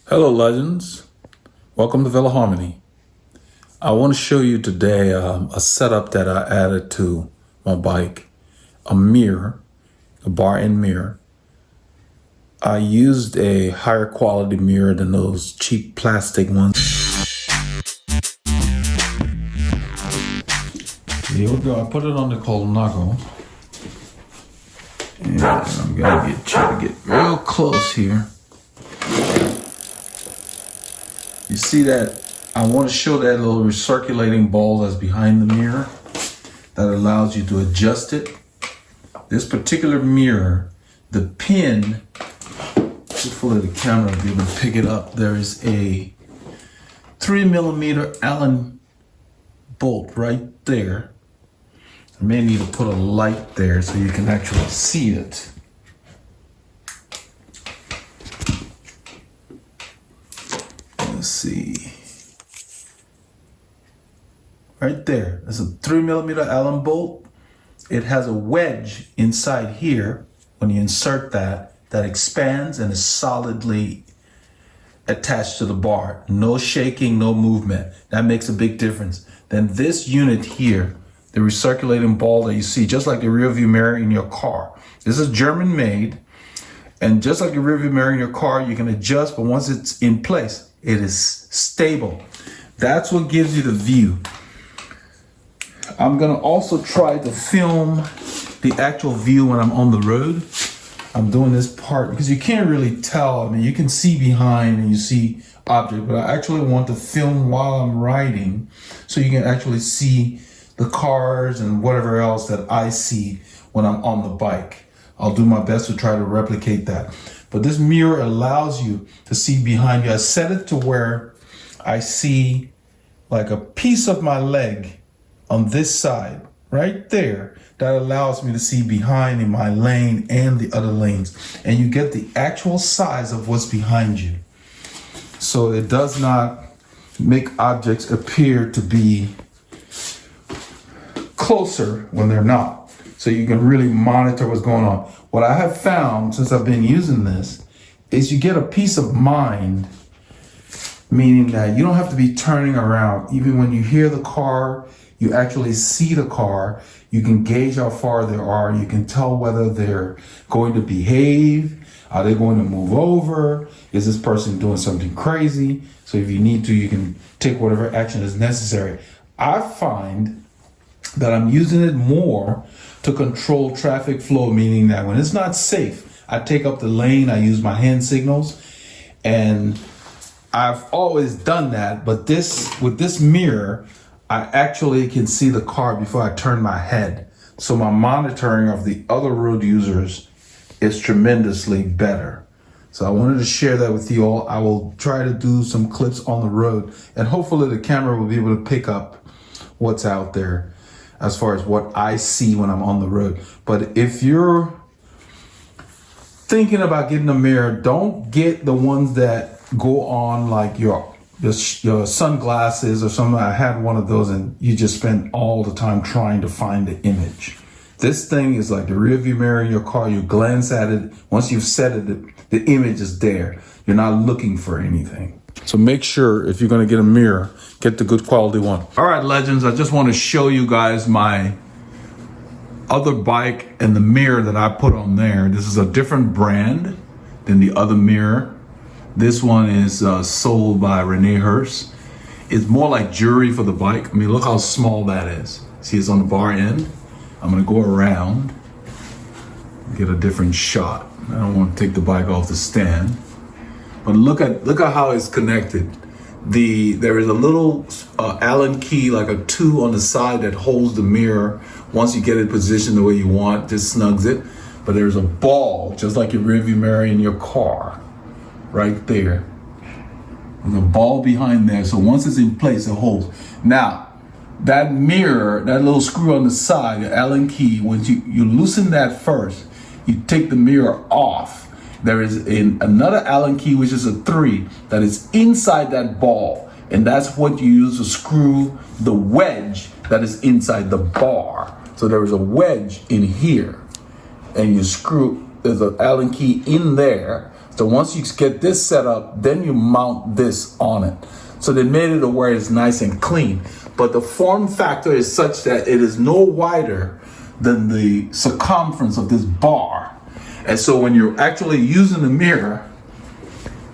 Hello legends, welcome to Veloharmony. I want to show you today a setup that I added to my bike, a mirror, a bar end mirror. I used a higher quality mirror than those cheap plastic ones. Here we go, I put it on the cold knuckle. And I'm gonna try to get real close here. You see that? I want to show that little recirculating ball that's behind the mirror that allows you to adjust it. This particular mirror, the pin, hopefully the camera will be able to pick it up. There is a 3mm Allen bolt right there. I may need to put a light there so you can actually see it. Let's see. Right there. There's a 3mm Allen bolt. It has a wedge inside here. When you insert that expands and is solidly attached to the bar. No shaking, no movement. That makes a big difference. Then this unit here, the recirculating ball that you see, just like the rear view mirror in your car. This is German made. And just like the rear view mirror in your car, you can adjust, but once it's in place, it is stable. That's what gives you the view. I'm gonna also try to film the actual view when I'm on the road. I'm doing this part because you can't really tell. I mean, you can see behind and you see objects, but I actually want to film while I'm riding so you can actually see the cars and whatever else that I see when I'm on the bike. I'll do my best to try to replicate that. But this mirror allows you to see behind you. I set it to where I see like a piece of my leg on this side, right there. That allows me to see behind in my lane and the other lanes. And you get the actual size of what's behind you. So it does not make objects appear to be closer when they're not. So you can really monitor what's going on. What I have found since I've been using this is you get a peace of mind, meaning that you don't have to be turning around. Even when you hear the car, you actually see the car. You can gauge how far they are. You can tell whether they're going to behave. Are they going to move over? Is this person doing something crazy? So if you need to, you can take whatever action is necessary. I find that I'm using it more to control traffic flow, meaning that when it's not safe, I take up the lane, I use my hand signals, and I've always done that. But with this mirror, I actually can see the car before I turn my head. So my monitoring of the other road users is tremendously better. So I wanted to share that with you all. I will try to do some clips on the road, and hopefully the camera will be able to pick up what's out there as far as what I see when I'm on the road. But if you're thinking about getting a mirror, don't get the ones that go on like your sunglasses or something. I had one of those and you just spend all the time trying to find the image. This thing is like the rear view mirror in your car. You glance at it. Once you've set it, the image is there. You're not looking for anything. So make sure if you're going to get a mirror, get the good quality one. All right, legends, I just want to show you guys my other bike and the mirror that I put on there. This is a different brand than the other mirror. This one is sold by Renee Hurst. It's more like jewelry for the bike. I mean, look how small that is. See, it's on the bar end. I'm going to go around, get a different shot. I don't want to take the bike off the stand. But look at how it's connected. There is a little Allen key, like a 2 on the side that holds the mirror. Once you get it positioned the way you want, just snugs it. But there's a ball, just like your rearview mirror in your car, right there. There's a ball behind there, so once it's in place, it holds. Now, that mirror, that little screw on the side, the Allen key, when you loosen that first, you take the mirror off. There is another Allen key, which is a 3, that is inside that ball. And that's what you use to screw the wedge that is inside the bar. So there is a wedge in here. And you screw, there's an Allen key in there. So once you get this set up, then you mount this on it. So they made it to where it's nice and clean. But the form factor is such that it is no wider than the circumference of this bar. And so when you're actually using the mirror,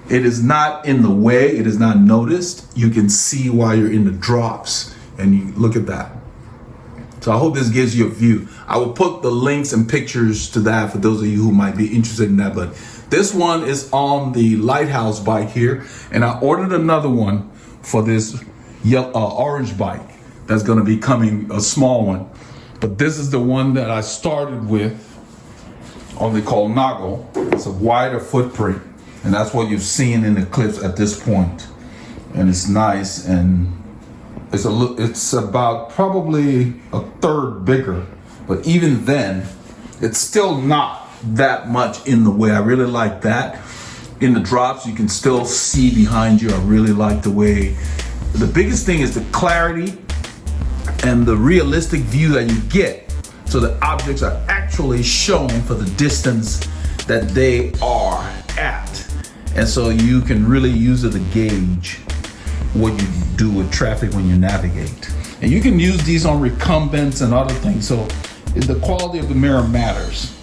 it is not in the way, it is not noticed. You can see while you're in the drops, and you look at that. So I hope this gives you a view. I will put the links and pictures to that for those of you who might be interested in that. But this one is on the Lighthouse bike here, and I ordered another one for this orange bike that's gonna be coming, a small one. But this is the one that I started with on the Colnago. It's a wider footprint, and that's what you've seen in the clips at this point. And it's nice, and it's about probably a third bigger, but even then, it's still not that much in the way. I really like that. In the drops, you can still see behind you. I really like the way. The biggest thing is the clarity and the realistic view that you get. So the objects are actually shown for the distance that they are at. And so you can really use it to gauge what you do with traffic when you navigate. And you can use these on recumbents and other things. So the quality of the mirror matters.